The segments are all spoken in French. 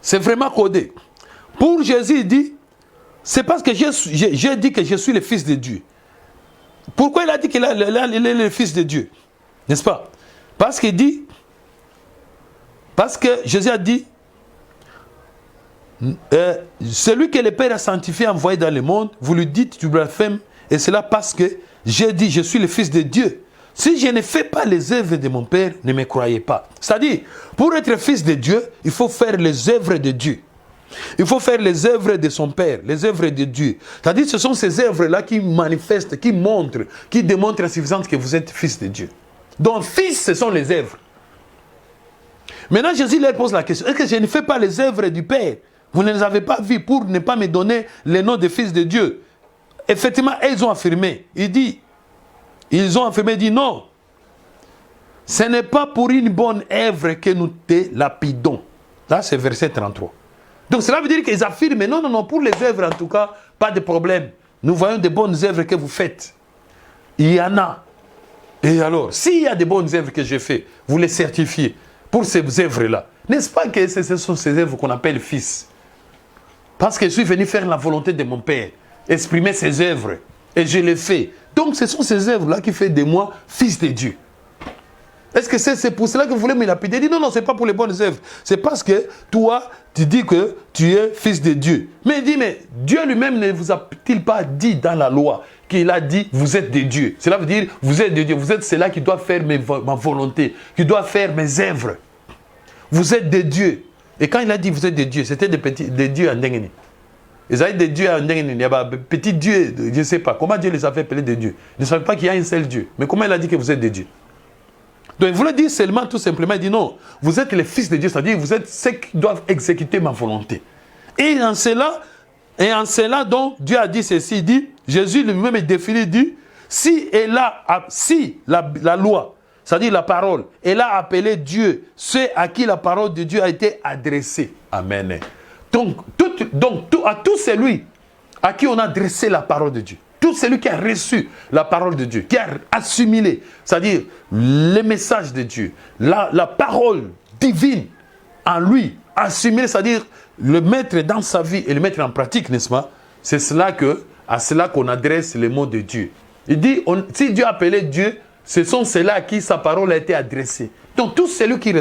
C'est vraiment codé. Pour Jésus, il dit, c'est parce que j'ai dit que je suis le Fils de Dieu. Pourquoi il a dit qu'il est le Fils de Dieu? N'est-ce pas? Parce qu'il dit, parce que Jésus a dit, celui que le Père a sanctifié, envoyé dans le monde, vous lui dites, tu blasphèmes, et cela parce que j'ai dit, je suis le Fils de Dieu. Si je ne fais pas les œuvres de mon Père, ne me croyez pas. C'est-à-dire, pour être fils de Dieu, il faut faire les œuvres de Dieu. Il faut faire les œuvres de son Père, les œuvres de Dieu. C'est-à-dire, ce sont ces œuvres-là qui manifestent, qui montrent, qui démontrent à suffisance que vous êtes fils de Dieu. Donc, fils, ce sont les œuvres. Maintenant, Jésus leur pose la question, est-ce que je ne fais pas les œuvres du Père? Vous ne les avez pas vues pour ne pas me donner le nom de fils de Dieu. Effectivement, ils ont affirmé. Ils ont affirmé, dit non. Ce n'est pas pour une bonne œuvre que nous te lapidons. Là, c'est verset 33. Donc, cela veut dire qu'ils affirment, non, non, non, pour les œuvres, en tout cas, pas de problème. Nous voyons de bonnes œuvres que vous faites. Il y en a. Et alors, s'il y a de bonnes œuvres que j'ai faites, vous les certifiez pour ces œuvres-là. N'est-ce pas que ce sont ces œuvres qu'on appelle fils? Parce que je suis venu faire la volonté de mon Père, exprimer ses œuvres, et je les fais. Donc, ce sont ces œuvres-là qui font de moi fils de Dieu. Est-ce que c'est pour cela que vous voulez me lapider? Il dit non, non, ce n'est pas pour les bonnes œuvres. C'est parce que toi, tu dis que tu es fils de Dieu. Mais il dit, mais Dieu lui-même ne vous a-t-il pas dit dans la loi qu'il a dit, vous êtes des dieux? Cela veut dire, vous êtes des dieux. Vous êtes ceux-là qui doivent faire ma volonté, qui doivent faire mes œuvres. Vous êtes des dieux. Et quand il a dit, vous êtes des dieux, c'était des dieux en Ndengeni. Ils avaient des dieux en Ndengeni. Il y a des petits dieux, je ne sais pas. Comment Dieu les a fait appeler des dieux? Ils ne savaient pas qu'il y a un seul Dieu. Mais comment il a dit que vous êtes des dieux? Donc il voulait dire seulement, tout simplement, il dit non, vous êtes les fils de Dieu, c'est-à-dire vous êtes ceux qui doivent exécuter ma volonté. Et en cela, donc, Dieu a dit ceci, il dit, Jésus lui-même est défini, il dit, si la loi, c'est-à-dire la parole, elle a appelé Dieu, ceux à qui la parole de Dieu a été adressée. Amen. Donc à tout celui à qui on a adressé la parole de Dieu, tout celui qui a reçu la parole de Dieu, qui a assimilé, c'est-à-dire le message de Dieu, la parole divine en lui, assimilé, c'est-à-dire le mettre dans sa vie et le mettre en pratique, n'est-ce pas? C'est à cela qu'on adresse les mots de Dieu. Il dit, si Dieu a appelé Dieu, ce sont ceux-là à qui sa parole a été adressée. Donc tout celui qui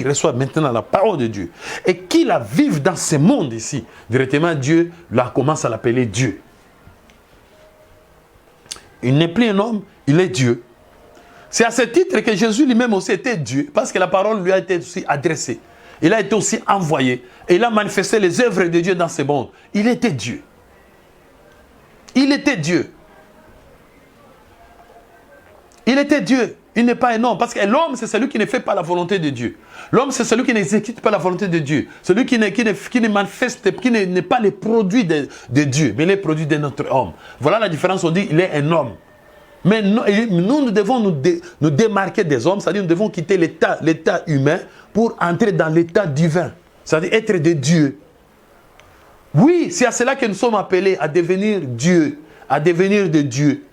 reçoit maintenant la parole de Dieu et qui la vive dans ce monde ici, directement Dieu commence à l'appeler Dieu. Il n'est plus un homme, il est Dieu. C'est à ce titre que Jésus lui-même aussi était Dieu, parce que la parole lui a été aussi adressée. Il a été aussi envoyé. Et il a manifesté les œuvres de Dieu dans ce monde. Il était Dieu. Il était Dieu. Il était Dieu. Il n'est pas un homme. Parce que l'homme, c'est celui qui ne fait pas la volonté de Dieu. L'homme, c'est celui qui n'exécute pas la volonté de Dieu. Celui qui ne manifeste, qui n'est pas le produit de Dieu, mais le produit de notre homme. Voilà la différence. On dit il est un homme. Mais nous devons nous démarquer des hommes, c'est-à-dire nous devons quitter l'état humain pour entrer dans l'état divin, c'est-à-dire être de Dieu. Oui, c'est à cela que nous sommes appelés à devenir Dieu, à devenir de Dieu.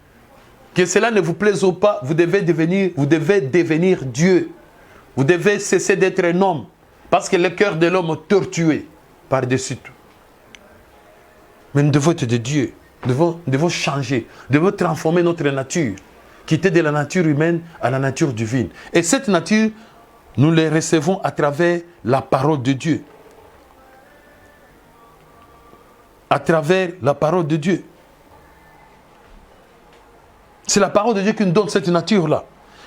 Que cela ne vous plaise ou pas, vous devez devenir Dieu. Vous devez cesser d'être un homme, parce que le cœur de l'homme est tortué par-dessus tout. Mais nous devons être de Dieu. Nous devons changer, nous devons transformer notre nature, quitter de la nature humaine à la nature divine. Et cette nature, nous la recevons à travers la parole de Dieu. À travers la parole de Dieu. C'est la parole de Dieu qui nous donne cette nature-là.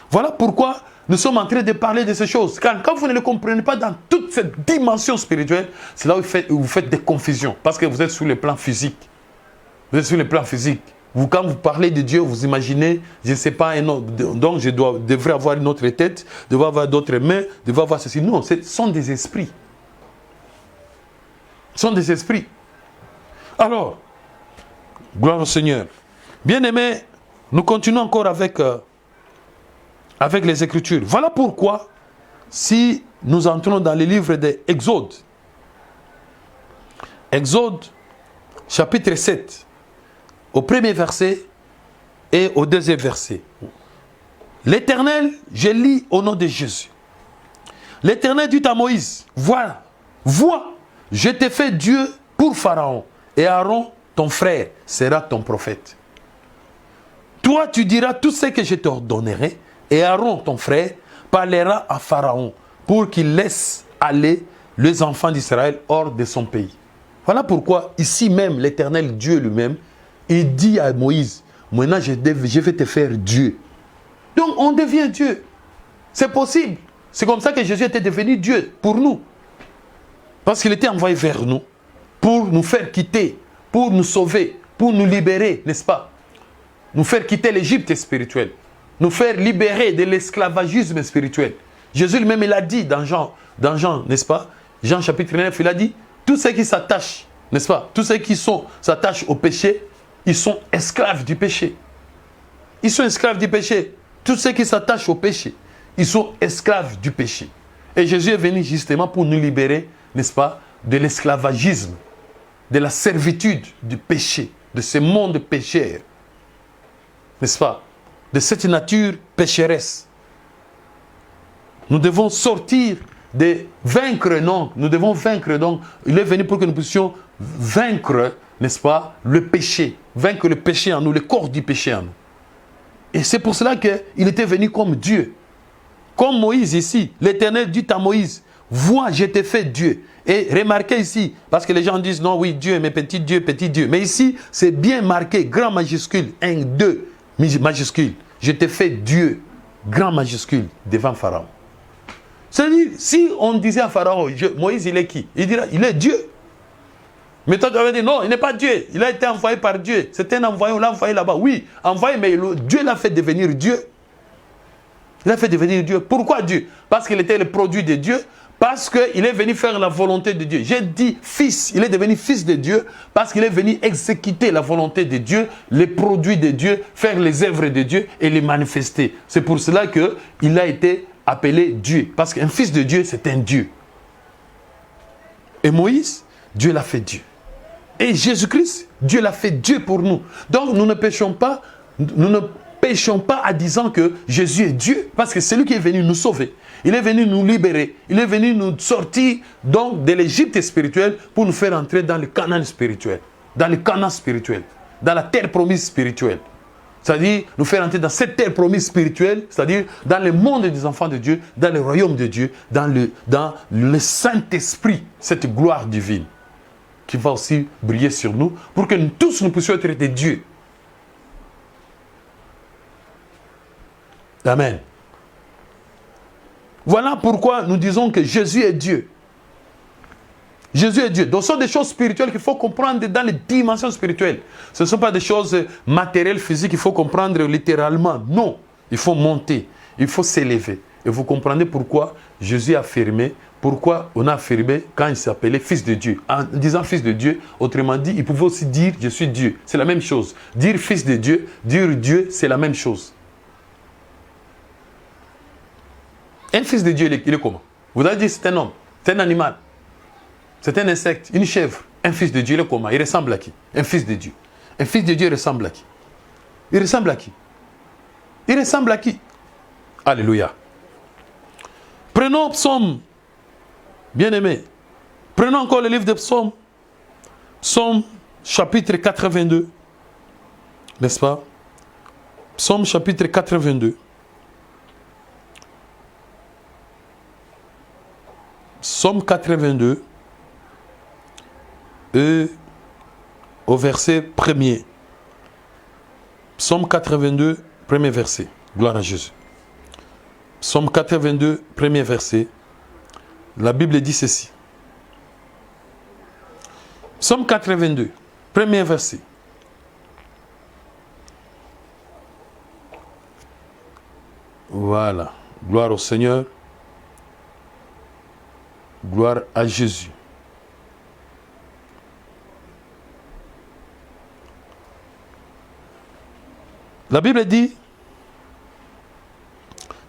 Voilà pourquoi nous sommes en train de parler de ces choses. Quand vous ne le comprenez pas dans toute cette dimension spirituelle, c'est là où vous faites des confusions, parce que vous êtes sur le plan physique. Vous êtes sur le plan physique. Quand vous parlez de Dieu, vous imaginez, je ne sais pas, donc je devrais avoir une autre tête, devrais avoir d'autres mains, devrais avoir ceci. Non, ce sont des esprits. Ce sont des esprits. Alors, gloire au Seigneur. Bien-aimés, nous continuons encore avec les Écritures. Voilà pourquoi, si nous entrons dans les livres d'Exode, Exode, chapitre 7, au premier verset et au deuxième verset. L'Éternel, je lis au nom de Jésus. L'Éternel dit à Moïse, vois, je t'ai fait Dieu pour Pharaon, et Aaron, ton frère, sera ton prophète. Toi, tu diras tout ce que je t'ordonnerai, et Aaron, ton frère, parlera à Pharaon pour qu'il laisse aller les enfants d'Israël hors de son pays. Voilà pourquoi, ici même, l'Éternel Dieu lui-même, il dit à Moïse, maintenant je vais te faire Dieu. Donc on devient Dieu. C'est possible. C'est comme ça que Jésus était devenu Dieu pour nous. Parce qu'il était envoyé vers nous pour nous faire quitter, pour nous sauver, pour nous libérer, n'est-ce pas? Nous faire quitter l'Égypte spirituelle, nous faire libérer de l'esclavagisme spirituel. Jésus lui-même, il a dit dans Jean, n'est-ce pas? Jean chapitre 9, il a dit, tous ceux qui s'attachent, n'est-ce pas? Tous ceux qui s'attachent au péché, ils sont esclaves du péché. Ils sont esclaves du péché. Tous ceux qui s'attachent au péché, ils sont esclaves du péché. Et Jésus est venu justement pour nous libérer, n'est-ce pas, de l'esclavagisme, de la servitude du péché, de ce monde pécheur. N'est-ce pas? De cette nature pécheresse. Nous devons sortir de vaincre, non. Nous devons vaincre, donc. Il est venu pour que nous puissions vaincre, n'est-ce pas, le péché. Vaincre le péché en nous, le corps du péché en nous. Et c'est pour cela qu'il était venu comme Dieu. Comme Moïse ici. L'Éternel dit à Moïse, vois, je t'ai fait Dieu. Et remarquez ici, parce que les gens disent, non, oui, Dieu, mais petit Dieu, petit Dieu. Mais ici, c'est bien marqué, grand majuscule, 1, 2, majuscule. Je t'ai fait Dieu, grand majuscule, devant Pharaon. C'est-à-dire, si on disait à Pharaon, Moïse, il est qui? Il dira, il est Dieu. Mais toi, tu vas dire, non, il n'est pas Dieu. Il a été envoyé par Dieu. C'est un envoyé, on l'a envoyé là-bas. Oui, envoyé, mais Dieu l'a fait devenir Dieu. Il a fait devenir Dieu. Pourquoi Dieu? Parce qu'il était le produit de Dieu. Parce qu'il est venu faire la volonté de Dieu. J'ai dit fils. Il est devenu fils de Dieu parce qu'il est venu exécuter la volonté de Dieu, les produits de Dieu, faire les œuvres de Dieu et les manifester. C'est pour cela qu'il a été appelé Dieu. Parce qu'un fils de Dieu, c'est un Dieu. Et Moïse, Dieu l'a fait Dieu. Et Jésus-Christ, Dieu l'a fait Dieu pour nous. Donc nous ne péchons pas en disant que Jésus est Dieu, parce que c'est lui qui est venu nous sauver. Il est venu nous libérer. Il est venu nous sortir donc de l'Égypte spirituelle pour nous faire entrer dans le Canaan spirituel, dans le Canaan spirituel, dans la terre promise spirituelle. C'est-à-dire nous faire entrer dans cette terre promise spirituelle, c'est-à-dire dans le monde des enfants de Dieu, dans le royaume de Dieu, dans le Saint-Esprit, cette gloire divine qui va aussi briller sur nous pour que nous tous nous puissions être des dieux. Amen. Voilà pourquoi nous disons que Jésus est Dieu. Jésus est Dieu. Donc ce sont des choses spirituelles qu'il faut comprendre dans les dimensions spirituelles. Ce ne sont pas des choses matérielles, physiques, qu'il faut comprendre littéralement. Non, il faut monter, il faut s'élever. Et vous comprenez pourquoi Jésus a affirmé, pourquoi on a affirmé quand il s'appelait fils de Dieu. En disant fils de Dieu, autrement dit, il pouvait aussi dire je suis Dieu. C'est la même chose. Dire fils de Dieu, dire Dieu, c'est la même chose. Un fils de Dieu, il est comment? Vous avez dit c'est un homme, c'est un animal, c'est un insecte, une chèvre. Un fils de Dieu, il est comment? Il ressemble à qui? Un fils de Dieu. Un fils de Dieu ressemble à qui? Il ressemble à qui? Il ressemble à qui? Alléluia. Prenons Psaume, bien-aimé. Prenons encore le livre de Psaume. Psaume chapitre 82. N'est-ce pas? Psaume chapitre 82. Psaume 82, et au verset 1er. Psaume 82, premier verset. Gloire à Jésus. Psaume 82, premier verset. La Bible dit ceci. Psaume 82, premier verset. Voilà. Gloire au Seigneur. Gloire à Jésus. La Bible dit,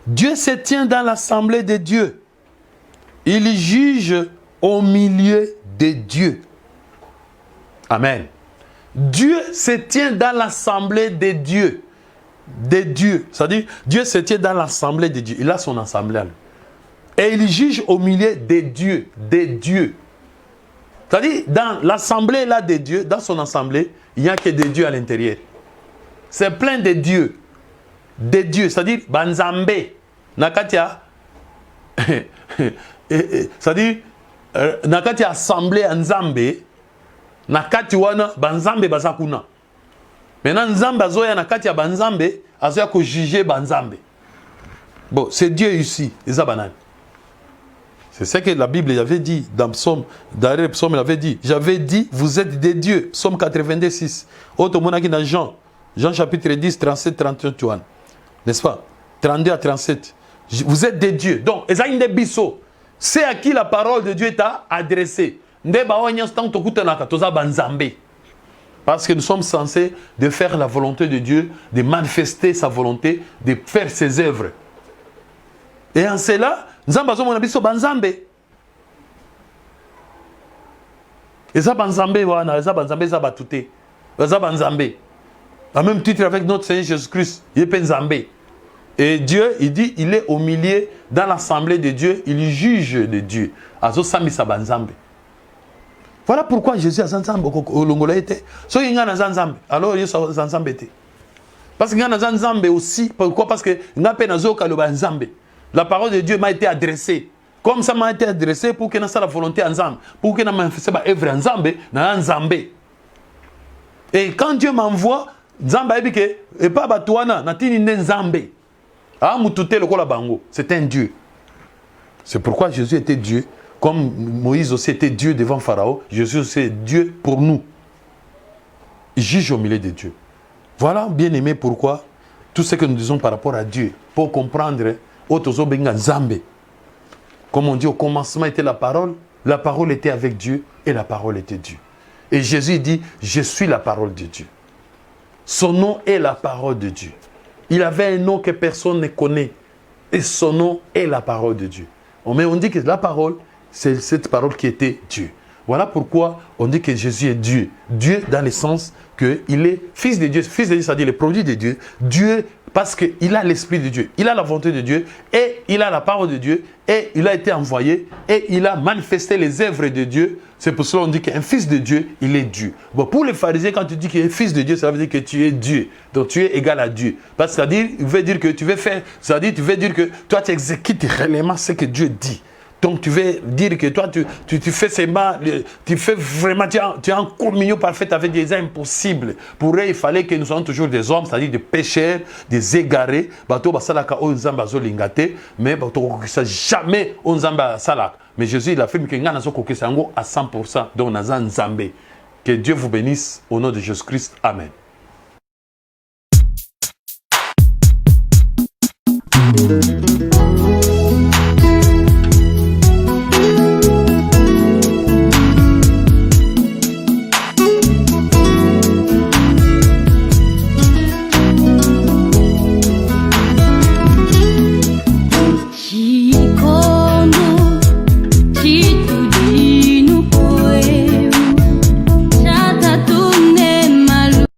Dieu se tient dans l'assemblée des dieux. Il juge au milieu des dieux. Amen. Dieu se tient dans l'assemblée des dieux. Des dieux. C'est-à-dire, Dieu se tient dans l'assemblée des dieux. Il a son assemblée à lui. Et il juge au milieu des dieux. Des dieux. C'est-à-dire, dans l'assemblée là de Dieu, dans son assemblée, il n'y a que des dieux à l'intérieur. C'est plein de dieux. Des dieux, c'est-à-dire, Banzambe. Nakatia. C'est-à-dire, Nakatia assemblée en Zambé. Nakati wana, Banzambe bazakuna. Maintenant, Nzambe azoya Nakatia Banzambe, azoya ko juger Banzambe. Bon, c'est Dieu ici, les abanan. C'est ce que la Bible avait dit dans Psaume, dans Psaume, elle avait dit. J'avais dit, vous êtes des dieux. Psaume 86. Autre monaki dans Jean. Jean chapitre 10, 37, 31. N'est-ce pas? 32 à 37. Vous êtes des dieux. Donc, c'est à qui la parole de Dieu est adressée. Parce que nous sommes censés de faire la volonté de Dieu, de manifester sa volonté, de faire ses œuvres. Et en cela, Nzamba zo mona biso banzambe. Eza banzambe wana, eza banzambe za batute. Eza banzambe. À même titre avec notre Seigneur Jésus-Christ, il est penzambe. Et Dieu, il dit, il est au milieu, dans l'assemblée de Dieu, il juge de Dieu. Azo sami sa banzambe. Voilà pourquoi Jésus a zanzambe au longola était. So il y a zanzambe, alors il y a zanzambe était. Parce qu'il y a zanzambe aussi, pourquoi? Parce que il y a penazo ka le banzambe. La parole de Dieu m'a été adressée. Comme ça m'a été adressée pour que nous fasse la volonté ensemble. Pour que nous manifestions l'œuvre ensemble, ensemble. Et quand Dieu m'envoie, et pas Batouana, c'est un Dieu. C'est pourquoi Jésus était Dieu. Comme Moïse aussi était Dieu devant Pharaon, Jésus aussi est Dieu pour nous. Il juge au milieu de Dieu. Voilà, bien aimé, pourquoi tout ce que nous disons par rapport à Dieu, pour comprendre. Comme on dit, au commencement était la parole était avec Dieu et la parole était Dieu. Et Jésus dit, je suis la parole de Dieu. Son nom est la parole de Dieu. Il avait un nom que personne ne connaît et son nom est la parole de Dieu. Mais on dit que la parole, c'est cette parole qui était Dieu. Voilà pourquoi on dit que Jésus est Dieu. Dieu dans le sens qu'il est fils de Dieu. Fils de Dieu, c'est-à-dire le produit de Dieu. Dieu parce qu'il a l'esprit de Dieu. Il a la volonté de Dieu et il a la parole de Dieu et il a été envoyé et il a manifesté les œuvres de Dieu. C'est pour cela qu'on dit qu'un fils de Dieu, il est Dieu. Bon, pour les pharisiens, quand tu dis qu'il est fils de Dieu, ça veut dire que tu es Dieu. Donc tu es égal à Dieu. Parce que c'est-à-dire, il veut dire que tu veux faire, c'est-à-dire, tu veux dire que toi tu exécutes réellement ce que Dieu dit. Donc tu veux dire que toi tu fais seulement, tu fais vraiment, tu es en communion parfaite avec des impossibles. Pour eux, il fallait que nous soyons toujours des hommes, c'est-à-dire des pécheurs, des égarés. Mais jamais on zamba salak. Mais Jésus il affirme que nous sommes à 100%. Donc nous sommes zambé. Que Dieu vous bénisse au nom de Jésus-Christ. Amen.